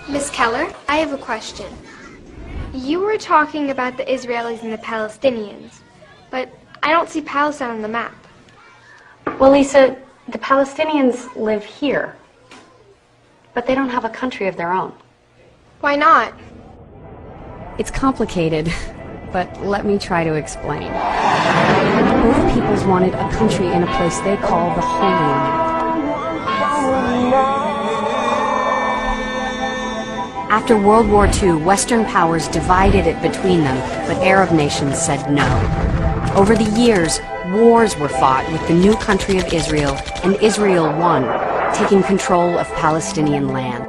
Miss Keller, I have a question. You were talking about the Israelis and the Palestinians, but I don't see Palestine on the map. Well, Lisa, the Palestinians live here, but they don't have a country of their own. Why not? It's complicated, but let me try to explain. Both peoples wanted a country in a place they call the Holy Land. After World War II, Western powers divided it between them, but Arab nations said no. Over the years, wars were fought with the new country of Israel, and Israel won, taking control of Palestinian land.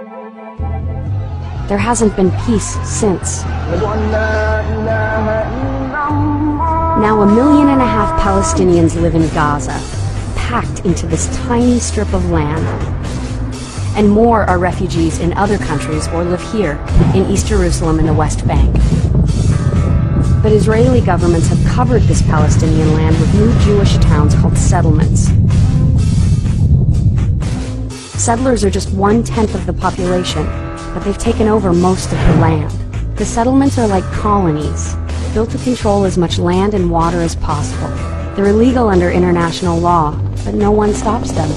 There hasn't been peace since. Now 1.5 million Palestinians live in Gaza, packed into this tiny strip of land. And more are refugees in other countries or live here, in East Jerusalem and the West Bank. But Israeli governments have covered this Palestinian land with new Jewish towns called settlements. Settlers are just 1/10 of the population, but they've taken over most of the land. The settlements are like colonies, built to control as much land and water as possible. They're illegal under international law, but no one stops them.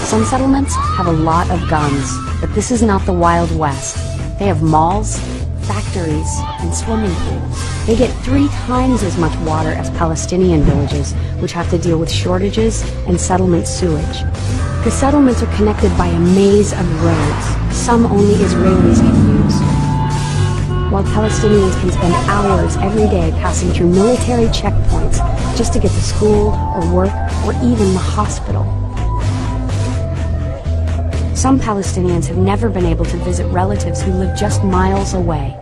Some settlements have a lot of guns, but this is not the Wild West. They have malls, factories, and swimming pools. They get 3 times as much water as Palestinian villages, which have to deal with shortages and settlement sewage. The settlements are connected by a maze of roads, some only Israelis can use, while Palestinians can spend hours every day passing through military checkpoints just to get to school or work or even the hospital. Some Palestinians have never been able to visit relatives who live just miles away.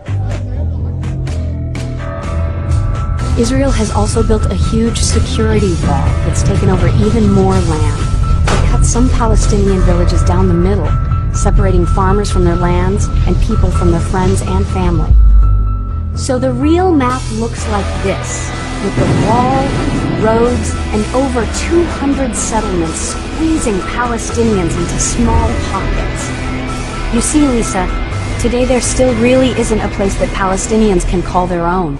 Israel has also built a huge security wall that's taken over even more land. They cut some Palestinian villages down the middle, separating farmers from their lands and people from their friends and family. So the real map looks like this, with the wall, roads, and over 200 settlements squeezing Palestinians into small pockets. You see, Lisa, today there still really isn't a place that Palestinians can call their own.